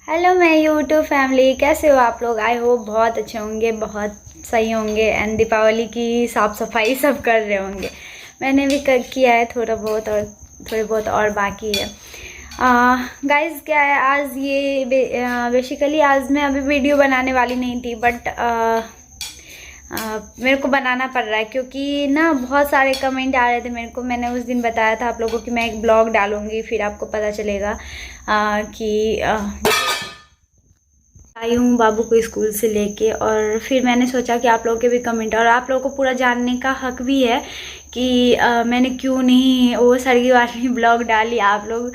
Hello मैं YouTube family, कैसे हो आप लोग। आई होप बहुत अच्छे होंगे, बहुत सही होंगे एंड दीपावली की साफ़ सफाई सब कर रहे होंगे। मैंने भी किया है थोड़ा बहुत और थोड़े बहुत और बाकी है। गाइस क्या है, आज ये बेसिकली आज मैं अभी वीडियो बनाने वाली नहीं थी, बट मेरे को बनाना पड़ रहा है क्योंकि ना बहुत सारे कमेंट आ रहे थे मेरे को। मैंने उस दिन बताया था आप लोगों को कि मैं एक ब्लॉग डालूँगी, फिर आपको पता चलेगा कि आई हूँ बाबू को स्कूल से लेके। और फिर मैंने सोचा कि आप लोगों के भी कमेंट और आप लोगों को पूरा जानने का हक भी है कि मैंने क्यों नहीं वो सरगी वाली ब्लॉग डाली। आप लोग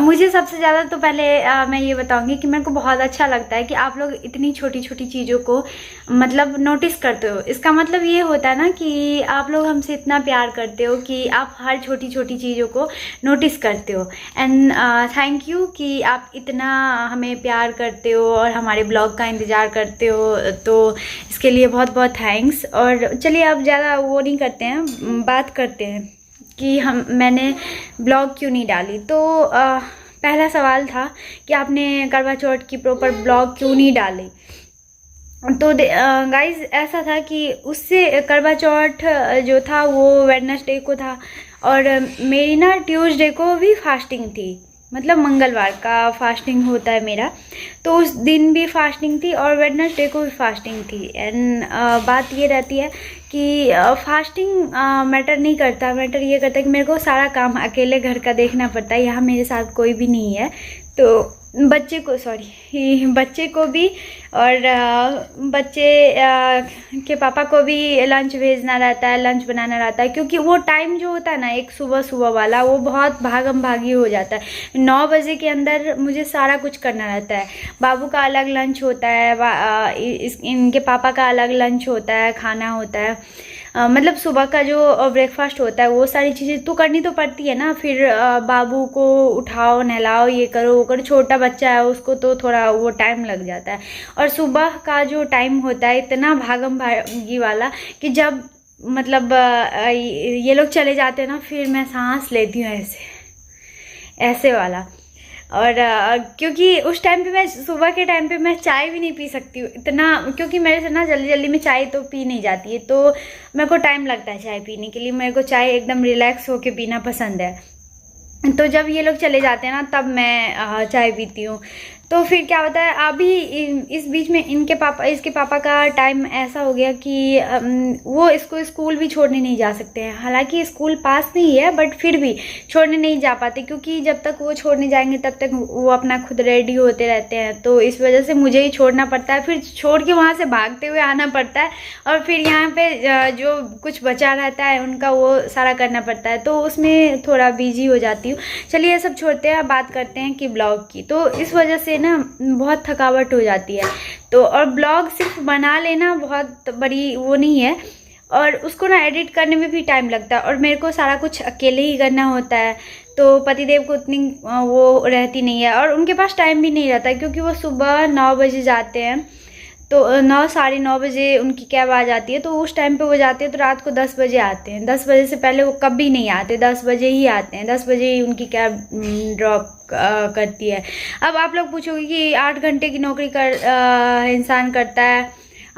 मुझे सबसे ज़्यादा तो पहले मैं ये बताऊंगी कि मेरे को बहुत अच्छा लगता है कि आप लोग इतनी छोटी छोटी चीज़ों को मतलब नोटिस करते हो। इसका मतलब ये होता है ना कि आप लोग हमसे इतना प्यार करते हो कि आप हर छोटी छोटी चीज़ों को नोटिस करते हो। एंड थैंक यू कि आप इतना हमें प्यार करते हो और हमारे ब्लॉग का इंतज़ार करते हो, तो इसके लिए बहुत बहुत थैंक्स। और चलिए अब ज़्यादा वो नहीं करते हैं, बात करते हैं कि मैंने ब्लॉग क्यों नहीं डाली। तो पहला सवाल था कि आपने करवा चौथ की प्रॉपर ब्लॉग क्यों नहीं डाली। तो गाइज ऐसा था कि उससे करवा चौथ जो था वो वेडनेसडे को था और मेरी ना ट्यूसडे को भी फास्टिंग थी, मतलब मंगलवार का फास्टिंग होता है मेरा, तो उस दिन भी फास्टिंग थी और वेडनेसडे को भी फास्टिंग थी। एंड बात ये रहती है कि फास्टिंग मैटर नहीं करता, मैटर ये करता है कि मेरे को सारा काम अकेले घर का देखना पड़ता है। यहाँ मेरे साथ कोई भी नहीं है, तो बच्चे को भी और बच्चे के पापा को भी लंच भेजना रहता है, लंच बनाना रहता है, क्योंकि वो टाइम जो होता है ना एक सुबह सुबह वाला वो बहुत भागम भागी हो जाता है। 9 बजे के अंदर मुझे सारा कुछ करना रहता है। बाबू का अलग लंच होता है, इनके पापा का अलग लंच होता है, खाना होता है, मतलब सुबह का जो ब्रेकफास्ट होता है वो सारी चीज़ें तो करनी तो पड़ती है ना। फिर बाबू को उठाओ, नहलाओ, ये करो वो करो, छोटा बच्चा है उसको तो थोड़ा वो टाइम लग जाता है। और सुबह का जो टाइम होता है इतना भागम भागी वाला कि जब मतलब ये लोग चले जाते हैं ना, फिर मैं सांस लेती हूँ ऐसे वाला। और क्योंकि उस टाइम पे मैं सुबह के टाइम पे मैं चाय भी नहीं पी सकती हूँ इतना, क्योंकि मेरे से ना जल्दी जल्दी में चाय तो पी नहीं जाती है, तो मेरे को टाइम लगता है चाय पीने के लिए। मेरे को चाय एकदम रिलैक्स होके पीना पसंद है, तो जब ये लोग चले जाते हैं ना तब मैं चाय पीती हूँ। तो फिर क्या होता है, अभी इस बीच में इसके पापा का टाइम ऐसा हो गया कि वो इसको स्कूल भी छोड़ने नहीं जा सकते हैं। हालांकि स्कूल पास नहीं है बट फिर भी छोड़ने नहीं जा पाते, क्योंकि जब तक वो छोड़ने जाएंगे तब तक वो अपना खुद रेडी होते रहते हैं। तो इस वजह से मुझे ही छोड़ना पड़ता है, फिर छोड़ के वहाँ से भागते हुए आना पड़ता है और फिर यहाँ पे जो कुछ बचा रहता है उनका वो सारा करना पड़ता है, तो उसमें थोड़ा बिजी हो जाती हूँ। चलिए ये सब छोड़ते हैं, बात करते हैं कि ब्लॉग की। तो इस वजह से ना बहुत थकावट हो जाती है, तो और ब्लॉग सिर्फ बना लेना बहुत बड़ी वो नहीं है, और उसको ना एडिट करने में भी टाइम लगता है और मेरे को सारा कुछ अकेले ही करना होता है। तो पतिदेव को उतनी वो रहती नहीं है और उनके पास टाइम भी नहीं रहता है, क्योंकि वो सुबह 9 बजे जाते हैं, तो 9 साढ़े 9 बजे उनकी कैब आ जाती है, तो उस टाइम पे वो जाते हैं, तो रात को 10 बजे आते हैं। 10 बजे से पहले वो कभी नहीं आते, 10 बजे ही आते हैं, 10 बजे ही उनकी कैब ड्रॉप करती है। अब आप लोग पूछोगे कि 8 घंटे की नौकरी इंसान करता है,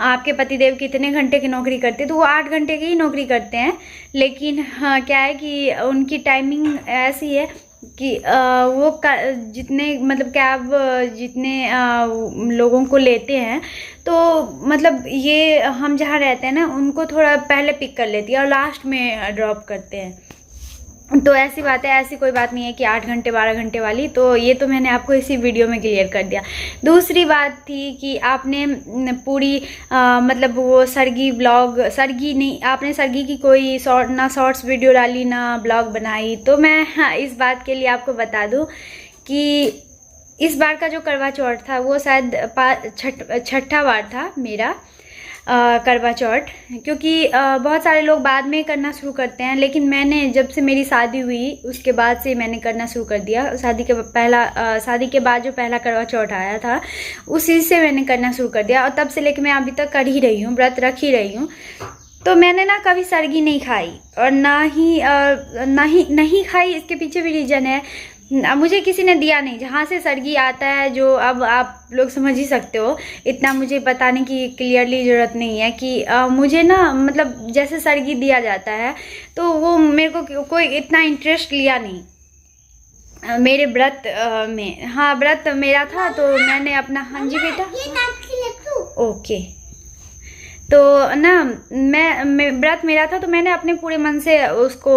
आपके पतिदेव कितने घंटे की नौकरी करते हैं, तो वो 8 घंटे की ही नौकरी करते हैं। लेकिन हाँ क्या है कि उनकी टाइमिंग ऐसी है कि वो जितने मतलब कैब जितने लोगों को लेते हैं, तो मतलब ये हम जहाँ रहते हैं ना उनको थोड़ा पहले पिक कर लेती है और लास्ट में ड्रॉप करते हैं। तो ऐसी बात है, ऐसी कोई बात नहीं है कि 8 घंटे 12 घंटे वाली। तो ये तो मैंने आपको इसी वीडियो में क्लियर कर दिया। दूसरी बात थी कि आपने पूरी मतलब वो सरगी नहीं, आपने सरगी की कोई शॉर्ट्स वीडियो डाली ना ब्लॉग बनाई। तो मैं इस बात के लिए आपको बता दूं कि इस बार का जो करवा चौथ था वो शायद छठा बार था मेरा करवा चौथ, क्योंकि बहुत सारे लोग बाद में करना शुरू करते हैं, लेकिन मैंने जब से मेरी शादी हुई उसके बाद से मैंने करना शुरू कर दिया। शादी के बाद जो पहला करवा चौथ आया था उसी से मैंने करना शुरू कर दिया और तब से लेकर मैं अभी तक कर ही रही हूँ, व्रत रख ही रही हूँ। तो मैंने ना कभी सरगी नहीं खाई और ना ही नहीं खाई। इसके पीछे भी रीज़न है मुझे किसी ने दिया नहीं। जहाँ से सरगी आता है, जो अब आप लोग समझ ही सकते हो, इतना मुझे बताने की क्लियरली ज़रूरत नहीं है कि मुझे ना मतलब जैसे सरगी दिया जाता है तो वो मेरे को कोई इतना इंटरेस्ट लिया नहीं मेरे व्रत में। हाँ, व्रत मेरा था तो मैंने अपना, हाँ जी बेटा, ओके। तो ना मैं व्रत मेरा था तो मैंने अपने पूरे मन से उसको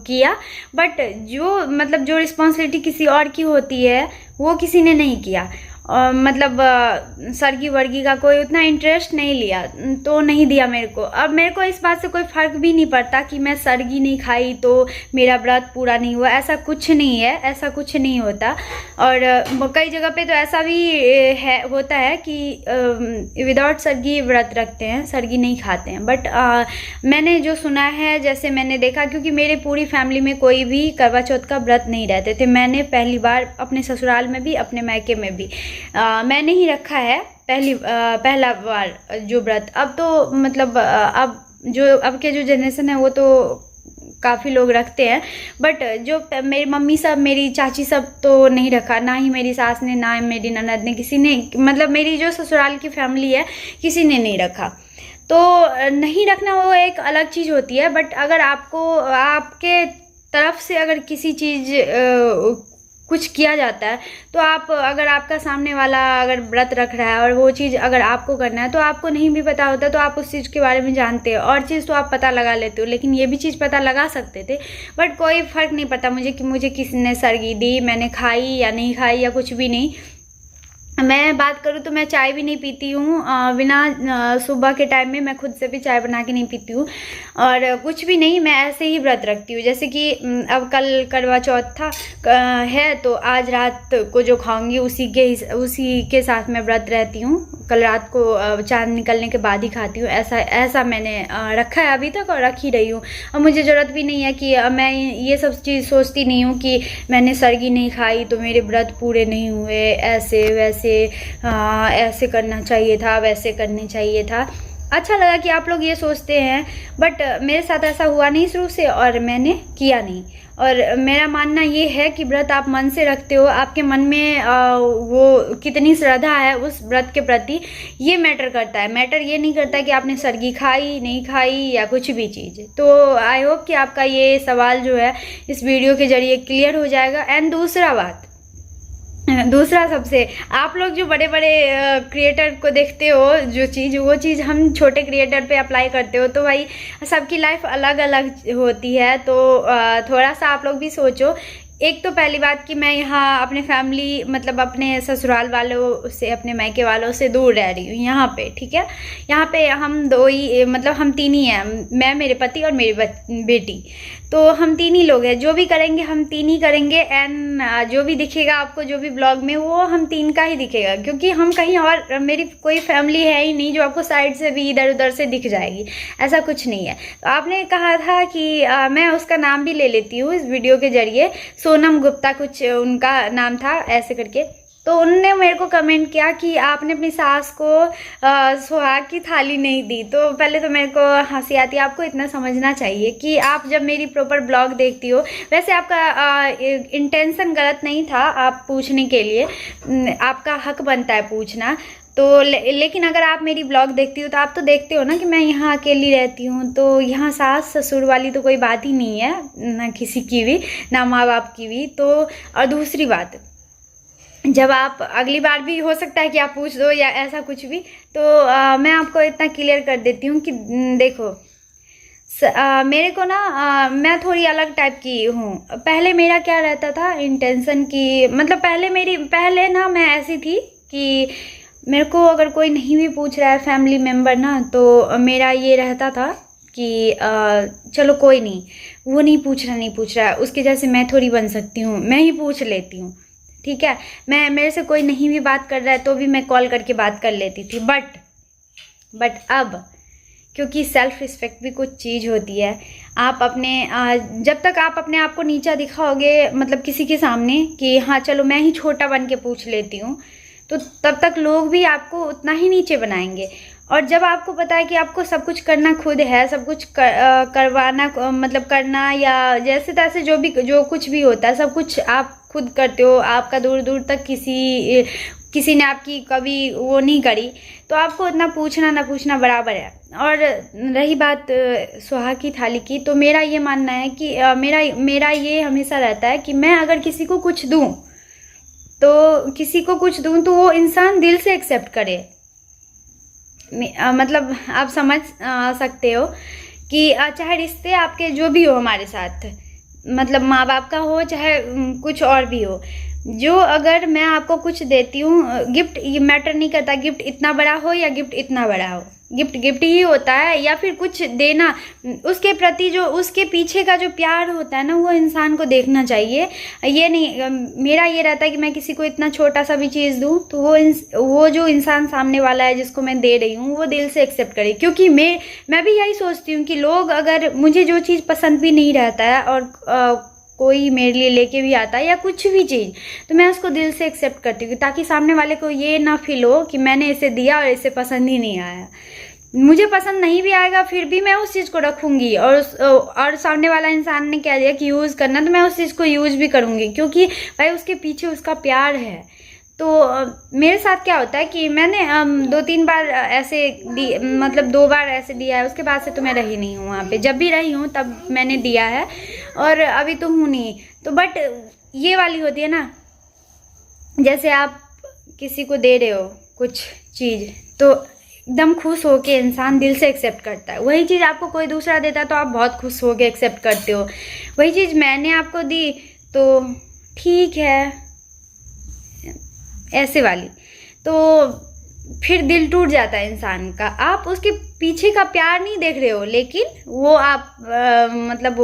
किया, बट जो मतलब जो रिस्पॉन्सिबिलिटी किसी और की होती है वो किसी ने नहीं किया। मतलब सरगी वर्गी का कोई उतना इंटरेस्ट नहीं लिया, तो नहीं दिया मेरे को। अब मेरे को इस बात से कोई फ़र्क भी नहीं पड़ता कि मैं सरगी नहीं खाई तो मेरा व्रत पूरा नहीं हुआ, ऐसा कुछ नहीं है, ऐसा कुछ नहीं होता। और कई जगह पे तो ऐसा भी होता है कि विदाउट सरगी व्रत रखते हैं, सरगी नहीं खाते हैं। बट मैंने जो सुना है, जैसे मैंने देखा, क्योंकि मेरे पूरी फैमिली में कोई भी करवा चौथ का व्रत नहीं रहते थे। मैंने पहली बार अपने ससुराल में भी अपने मायके में भी मैंने ही रखा है पहला बार जो व्रत। अब तो मतलब अब के जो जनरेशन है वो तो काफ़ी लोग रखते हैं, बट जो मेरी मम्मी सब, मेरी चाची सब तो नहीं रखा, ना ही मेरी सास ने, ना मेरी ननद ने, किसी ने, मतलब मेरी जो ससुराल की फैमिली है किसी ने नहीं रखा। तो नहीं रखना वो एक अलग चीज़ होती है, बट अगर आपके तरफ से अगर किसी चीज़ कुछ किया जाता है तो आप, अगर आपका सामने वाला अगर व्रत रख रहा है और वो चीज़ अगर आपको करना है तो आपको नहीं भी पता होता तो आप उस चीज़ के बारे में जानते हो, और चीज़ तो आप पता लगा लेते हो। लेकिन ये भी चीज़ पता लगा सकते थे, बट कोई फ़र्क नहीं पड़ता मुझे कि मुझे किसने सरगी दी, मैंने खाई या नहीं खाई या कुछ भी नहीं। मैं बात करूँ तो मैं चाय भी नहीं पीती हूँ बिना, सुबह के टाइम में मैं खुद से भी चाय बना के नहीं पीती हूँ, और कुछ भी नहीं, मैं ऐसे ही व्रत रखती हूँ। जैसे कि अब कल करवा चौथ है तो आज रात को जो खाऊंगी उसी के साथ मैं व्रत रहती हूँ। कल रात को चांद निकलने के बाद ही खाती हूँ, ऐसा मैंने रखा है अभी तक और रख ही रही हूँ। और मुझे ज़रूरत भी नहीं है कि मैं ये सब चीज़ सोचती नहीं हूँ कि मैंने सरगी नहीं खाई तो मेरे व्रत पूरे नहीं हुए, ऐसे वैसे ऐसे करना चाहिए था, वैसे करने चाहिए था। अच्छा लगा कि आप लोग ये सोचते हैं, बट मेरे साथ ऐसा हुआ नहीं शुरू से और मैंने किया नहीं। और मेरा मानना ये है कि व्रत आप मन से रखते हो, आपके मन में वो कितनी श्रद्धा है उस व्रत के प्रति, ये मैटर करता है। मैटर ये नहीं करता कि आपने सरगी खाई नहीं खाई या कुछ भी चीज़। तो आई होप कि आपका ये सवाल जो है इस वीडियो के जरिए क्लियर हो जाएगा। एंड दूसरा सबसे, आप लोग जो बड़े बड़े क्रिएटर को देखते हो, वो चीज़ हम छोटे क्रिएटर पे अप्लाई करते हो, तो भाई सबकी लाइफ अलग अलग होती है। तो थोड़ा सा आप लोग भी सोचो। एक तो पहली बात कि मैं यहाँ अपने फैमिली, मतलब अपने ससुराल वालों से, अपने मायके वालों से दूर रह रही हूँ यहाँ पे, ठीक है। यहाँ पे हम दो ही, मतलब हम तीन ही हैं, मैं, मेरे पति और मेरी बेटी। तो हम तीन ही लोग हैं, जो भी करेंगे हम तीन ही करेंगे। एंड जो भी दिखेगा आपको, जो भी ब्लॉग में, वो हम तीन का ही दिखेगा, क्योंकि हम कहीं और, मेरी कोई फैमिली है ही नहीं जो आपको साइड से भी इधर उधर से दिख जाएगी, ऐसा कुछ नहीं है। तो आपने कहा था कि मैं उसका नाम भी ले लेती हूँ इस वीडियो के जरिए, सोनम गुप्ता कुछ उनका नाम था ऐसे करके। तो उनने मेरे को कमेंट किया कि आपने अपनी सास को सुहाग की थाली नहीं दी। तो पहले तो मेरे को हंसी आती है। आपको इतना समझना चाहिए कि आप जब मेरी प्रॉपर ब्लॉग देखती हो, वैसे आपका इंटेंशन गलत नहीं था, आप पूछने के लिए आपका हक बनता है पूछना। तो लेकिन अगर आप मेरी ब्लॉग देखती हो तो आप तो देखते हो ना कि मैं यहाँ अकेली रहती हूँ, तो यहाँ सास ससुर वाली तो कोई बात ही नहीं है, ना किसी की भी, ना माँ बाप की भी। तो और दूसरी बात, जब आप अगली बार भी हो सकता है कि आप पूछ दो या ऐसा कुछ भी, तो मैं आपको इतना क्लियर कर देती हूँ कि देखो, मेरे को ना मैं थोड़ी अलग टाइप की हूँ। पहले मेरा क्या रहता था इंटेंशन की, मतलब पहले ना मैं ऐसी थी कि मेरे को अगर कोई नहीं भी पूछ रहा है फैमिली मेम्बर ना, तो मेरा ये रहता था कि चलो कोई नहीं, वो नहीं पूछ रहा है, उसके जैसे मैं थोड़ी बन सकती हूँ, मैं ही पूछ लेती हूँ, ठीक है। मेरे से कोई नहीं भी बात कर रहा है तो भी मैं कॉल करके बात कर लेती थी। बट अब, क्योंकि सेल्फ रिस्पेक्ट भी कुछ चीज़ होती है। आप जब तक आप अपने आप को नीचा दिखाओगे, मतलब किसी के सामने कि हाँ चलो मैं ही छोटा बन के पूछ लेती हूँ, तो तब तक लोग भी आपको उतना ही नीचे बनाएंगे। और जब आपको पता है कि आपको सब कुछ करना खुद है, सब कुछ करवाना, मतलब करना, या जैसे तैसे जो कुछ भी होता है, सब कुछ आप खुद करते हो, आपका दूर दूर तक किसी ने आपकी कभी वो नहीं करी, तो आपको इतना पूछना ना पूछना बराबर है। और रही बात सुहाग की थाली की, तो मेरा ये मानना है कि मेरा ये हमेशा रहता है कि मैं अगर किसी को कुछ दूँ तो वो इंसान दिल से एक्सेप्ट करे। मतलब आप समझ सकते हो कि चाहे रिश्ते आपके जो भी हो हमारे साथ, मतलब माँ बाप का हो चाहे कुछ और भी हो, जो अगर मैं आपको कुछ देती हूँ, गिफ्ट ये मैटर नहीं करता, गिफ्ट इतना बड़ा हो या गिफ्ट इतना बड़ा हो, गिफ्ट ही होता है। या फिर कुछ देना, उसके प्रति जो उसके पीछे का जो प्यार होता है ना, वो इंसान को देखना चाहिए। ये नहीं, मेरा ये रहता है कि मैं किसी को इतना छोटा सा भी चीज़ दूँ तो वो जो इंसान सामने वाला है जिसको मैं दे रही हूँ वो दिल से एक्सेप्ट करे। क्योंकि मैं भी यही सोचती हूँ कि लोग, अगर मुझे जो चीज़ पसंद भी नहीं रहता है और कोई मेरे लिए लेके भी आता है या कुछ भी चीज़, तो मैं उसको दिल से एक्सेप्ट करती हूँ, ताकि सामने वाले को ये ना फील हो कि मैंने इसे दिया और इसे पसंद ही नहीं आया। मुझे पसंद नहीं भी आएगा फिर भी मैं उस चीज़ को रखूँगी, और सामने वाला इंसान ने कह दिया कि यूज़ करना, तो मैं उस चीज़ को यूज़ भी करूँगी, क्योंकि भाई उसके पीछे उसका प्यार है। तो मेरे साथ क्या होता है कि मैंने 2-3 बार ऐसे मतलब 2 बार ऐसे दिया है, उसके बाद से तो मैं रही नहीं हूँ वहाँ पे। जब भी रही हूँ तब मैंने दिया है, और अभी तो हूँ नहीं। तो बट ये वाली होती है ना, जैसे आप किसी को दे रहे हो कुछ चीज़, तो एकदम खुश होके इंसान दिल से एक्सेप्ट करता है। वही चीज़ आपको कोई दूसरा देता है तो आप बहुत खुश होके एक्सेप्ट करते हो। वही चीज़ मैंने आपको दी तो ठीक है, ऐसे वाली, तो फिर दिल टूट जाता है इंसान का। आप उसके पीछे का प्यार नहीं देख रहे हो, लेकिन वो आप मतलब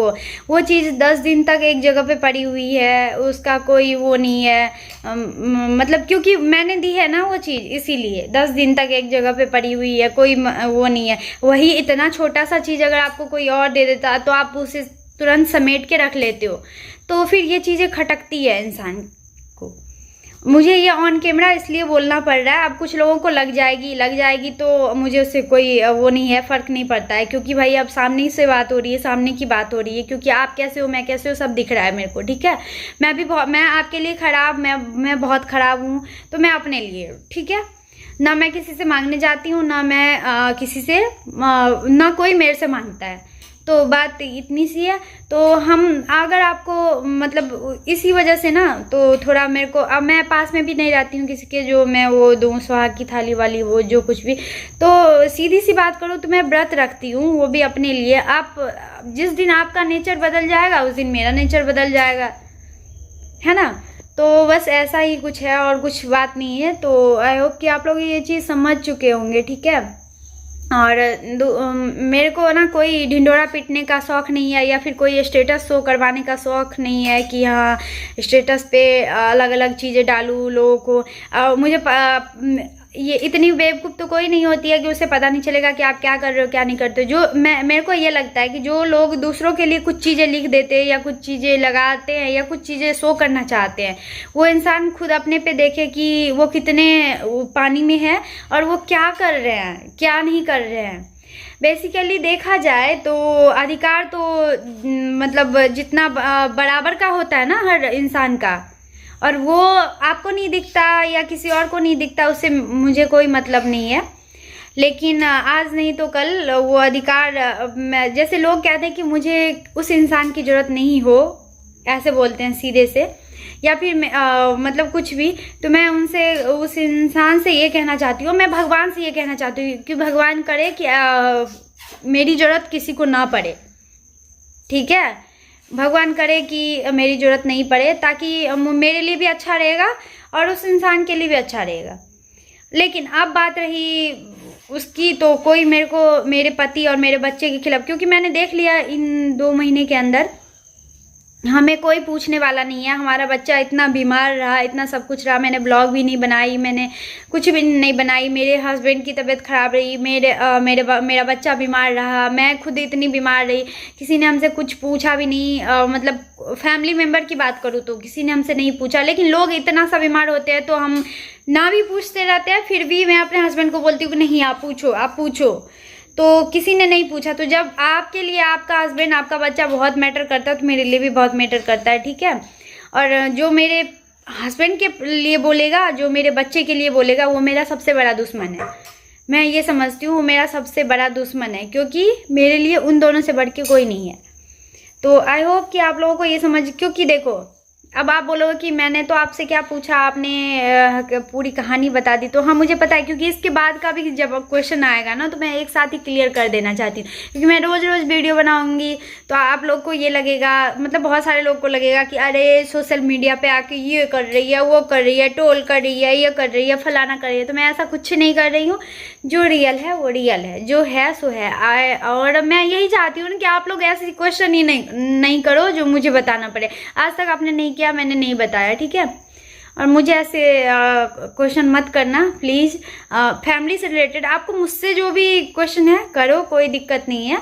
वो चीज़ 10 दिन तक एक जगह पे पड़ी हुई है, उसका कोई वो नहीं है, मतलब क्योंकि मैंने दी है ना वो चीज़, इसीलिए 10 दिन तक एक जगह पे पड़ी हुई है, कोई वो नहीं है। वही इतना छोटा सा चीज़ अगर आपको कोई और दे देता तो आप उसे तुरंत समेट के रख लेते हो, तो फिर ये चीज़ें खटकती है इंसान को। मुझे ये ऑन कैमरा इसलिए बोलना पड़ रहा है, अब कुछ लोगों को लग जाएगी तो मुझे उससे कोई वो नहीं है, फ़र्क नहीं पड़ता है, क्योंकि भाई अब सामने से बात हो रही है, सामने की बात हो रही है, क्योंकि आप कैसे हो मैं कैसे हो सब दिख रहा है मेरे को, ठीक है। मैं आपके लिए ख़राब, मैं बहुत ख़राब हूँ, तो मैं अपने लिए, ठीक है ना, मैं किसी से मांगने जाती हूँ ना मैं किसी से ना कोई मेरे से मांगता है। तो बात इतनी सी है। तो हम अगर आपको मतलब इसी वजह से ना, तो थोड़ा मेरे को, अब मैं पास में भी नहीं रहती हूँ किसी के जो मैं वो दूँ सुहाग की थाली वाली वो जो कुछ भी, तो सीधी सी बात करूँ तो मैं व्रत रखती हूँ, वो भी अपने लिए। आप जिस दिन आपका नेचर बदल जाएगा उस दिन मेरा नेचर बदल जाएगा, है ना। तो बस ऐसा ही कुछ है और कुछ बात नहीं है। तो आई होप कि आप लोग ये चीज़ समझ चुके होंगे, ठीक है। और मेरे को ना कोई ढिंडोरा पीटने का शौक़ नहीं है, या फिर कोई स्टेटस शो करवाने का शौक़ नहीं है कि हाँ स्टेटस पे अलग अलग चीज़ें डालूँ लोगों को। मुझे ये इतनी बेवकूफ़ तो कोई नहीं होती है कि उसे पता नहीं चलेगा कि आप क्या कर रहे हो क्या नहीं करते हो। जो मेरे को ये लगता है कि जो लोग दूसरों के लिए कुछ चीज़ें लिख देते हैं या कुछ चीज़ें लगाते हैं या कुछ चीज़ें शो करना चाहते हैं, वो इंसान खुद अपने पे देखे कि वो कितने पानी में है और वो क्या कर रहे हैं क्या नहीं कर रहे हैं। बेसिकली देखा जाए तो अधिकार तो मतलब जितना बराबर का होता है ना हर इंसान का, और वो आपको नहीं दिखता या किसी और को नहीं दिखता, उससे मुझे कोई मतलब नहीं है। लेकिन आज नहीं तो कल वो अधिकार, जैसे लोग कहते हैं कि मुझे उस इंसान की ज़रूरत नहीं हो, ऐसे बोलते हैं सीधे से, या फिर मतलब कुछ भी, तो मैं उनसे उस इंसान से ये कहना चाहती हूँ, मैं भगवान से ये कहना चाहती हूँ कि भगवान करे कि मेरी ज़रूरत किसी को ना पड़े, ठीक है। भगवान करे कि मेरी ज़रूरत नहीं पड़े, ताकि मेरे लिए भी अच्छा रहेगा और उस इंसान के लिए भी अच्छा रहेगा। लेकिन अब बात रही उसकी, तो कोई मेरे पति और मेरे बच्चे के खिलाफ, क्योंकि मैंने देख लिया इन 2 महीने के अंदर हमें कोई पूछने वाला नहीं है। हमारा बच्चा इतना बीमार रहा, इतना सब कुछ रहा, मैंने ब्लॉग भी नहीं बनाई, मैंने कुछ भी नहीं बनाई, मेरे हस्बैंड की तबीयत ख़राब रही, मेरा बच्चा बीमार रहा, मैं खुद इतनी बीमार रही, किसी ने हमसे कुछ पूछा भी नहीं। मतलब फैमिली मेम्बर की बात करूँ तो किसी ने हमसे नहीं पूछा, लेकिन लोग इतना सा बीमार होते हैं तो हम ना भी पूछते रहते हैं। फिर भी मैं अपने हस्बैंड को बोलती हूँ कि नहीं आप पूछो, तो किसी ने नहीं पूछा। तो जब आपके लिए आपका हस्बैंड आपका बच्चा बहुत मैटर करता है तो मेरे लिए भी बहुत मैटर करता है, ठीक है। और जो मेरे हस्बैंड के लिए बोलेगा, जो मेरे बच्चे के लिए बोलेगा, वो मेरा सबसे बड़ा दुश्मन है। मैं ये समझती हूँ वो मेरा सबसे बड़ा दुश्मन है, क्योंकि मेरे लिए उन दोनों से बढ़ के कोई नहीं है। तो आई होप कि आप लोगों को ये समझ, क्योंकि देखो अब आप बोलोगे कि मैंने तो आपसे क्या पूछा, आपने पूरी कहानी बता दी। तो हाँ मुझे पता है, क्योंकि इसके बाद का भी जब क्वेश्चन आएगा ना तो मैं एक साथ ही क्लियर कर देना चाहती हूँ, क्योंकि मैं रोज़ रोज़ वीडियो बनाऊंगी तो आप लोग को ये लगेगा, मतलब बहुत सारे लोग को लगेगा कि अरे सोशल मीडिया पे आके ये कर रही है, वो कर रही है, ट्रोल कर रही है, ये कर रही है, फलाना कर रही है। तो मैं ऐसा कुछ नहीं कर रही हूँ। जो रियल है वो रियल है, जो है सो है। और मैं यही चाहती हूँ कि आप लोग ऐसे क्वेश्चन ही नहीं करो जो मुझे बताना पड़े। आज तक आपने नहीं किया, मैंने नहीं बताया, ठीक है। और मुझे ऐसे क्वेश्चन मत करना प्लीज़। फैमिली से रिलेटेड आपको मुझसे जो भी क्वेश्चन है करो, कोई दिक्कत नहीं है।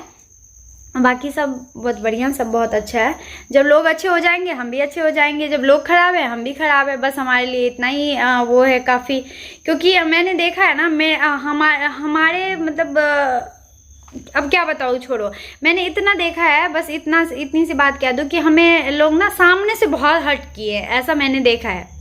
बाकी सब बहुत बढ़िया, सब बहुत अच्छा है। जब लोग अच्छे हो जाएंगे हम भी अच्छे हो जाएंगे, जब लोग खराब है हम भी खराब है। बस हमारे लिए इतना ही वो है काफ़ी, क्योंकि मैंने देखा है ना, हमारे मतलब अब क्या बताऊँ, छोड़ो। मैंने इतना देखा है, बस इतनी सी बात कह दो कि हमें लोग ना सामने से बहुत हर्ट किए, ऐसा मैंने देखा है।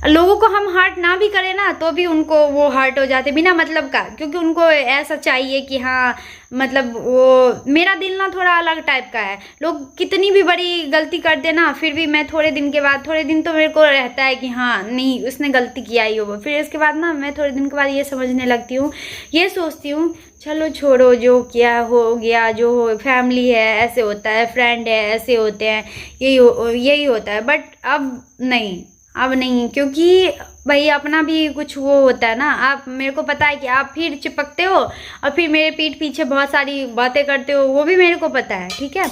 लोगों को हम हर्ट ना भी करें ना तो भी उनको वो हर्ट हो जाते बिना मतलब का, क्योंकि उनको ऐसा चाहिए कि हाँ मतलब वो मेरा दिल ना थोड़ा अलग टाइप का है। लोग कितनी भी बड़ी गलती कर देना, फिर भी मैं थोड़े दिन के बाद, थोड़े दिन तो मेरे को रहता है कि हाँ नहीं उसने गलती किया ही होगा। फिर इसके बाद ना मैं थोड़े दिन के बाद ये समझने लगती हूँ, ये सोचती हूँ चलो छोड़ो, जो किया हो गया, जो हो, फैमिली है ऐसे होता है, फ्रेंड है ऐसे होते हैं, यही होता है। बट अब नहीं, क्योंकि भाई अपना भी कुछ वो होता है ना। आप मेरे को पता है कि आप फिर चिपकते हो और फिर मेरे पीठ पीछे बहुत सारी बातें करते हो, वो भी मेरे को पता है, ठीक है।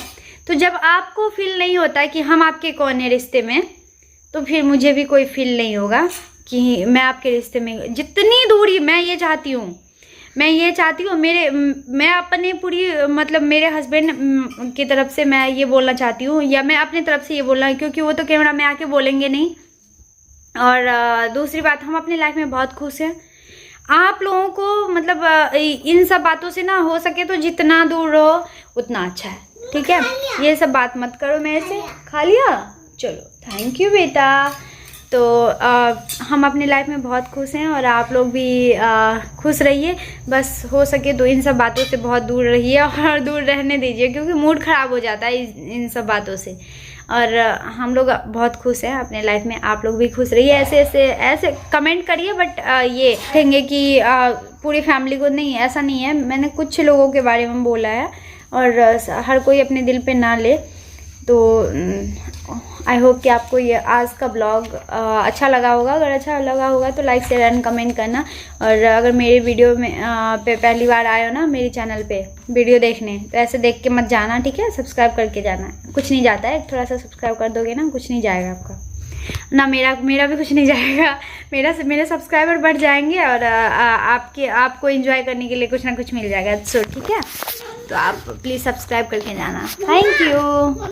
तो जब आपको फील नहीं होता कि हम आपके कौन है रिश्ते में, तो फिर मुझे भी कोई फील नहीं होगा कि मैं आपके रिश्ते में। जितनी दूरी मैं ये चाहती हूँ मैं अपने पूरी मतलब मेरे हस्बैंड की तरफ से मैं ये बोलना चाहती हूँ, या मैं अपनी तरफ से ये बोलना, क्योंकि वो तो कैमरा में आके बोलेंगे नहीं। और दूसरी बात, हम अपनी लाइफ में बहुत खुश हैं। आप लोगों को मतलब इन सब बातों से ना हो सके तो जितना दूर रहो उतना अच्छा है, ठीक है। ये सब बात मत करो मेरे से। खा लिया, चलो थैंक यू बेटा। तो हम अपनी लाइफ में बहुत खुश हैं और आप लोग भी खुश रहिए। बस हो सके तो इन सब बातों से बहुत दूर रहिए और दूर रहने दीजिए, क्योंकि मूड ख़राब हो जाता है इन सब बातों से। और हम लोग बहुत खुश हैं अपने लाइफ में, आप लोग भी खुश रहिए। ऐसे कमेंट करिए, बट ये कहेंगे कि पूरी फैमिली को नहीं, ऐसा नहीं है। मैंने कुछ लोगों के बारे में बोला है और हर कोई अपने दिल पे ना ले। तो आई होप कि आपको ये आज का ब्लॉग अच्छा लगा होगा। अगर अच्छा लगा होगा तो लाइक शेयर एंड कमेंट करना। और अगर मेरे वीडियो में पे पहली बार आए हो ना मेरे चैनल पे वीडियो देखने, तो ऐसे देख के मत जाना, ठीक है। सब्सक्राइब करके जाना, कुछ नहीं जाता है, थोड़ा सा सब्सक्राइब कर दोगे ना, कुछ नहीं जाएगा आपका ना, मेरा भी कुछ नहीं जाएगा। मेरे सब्सक्राइबर बढ़ जाएंगे और आपको एंजॉय करने के लिए कुछ ना कुछ मिल जाएगा। सो ठीक है, तो आप प्लीज़ सब्सक्राइब करके जाना। Thank you.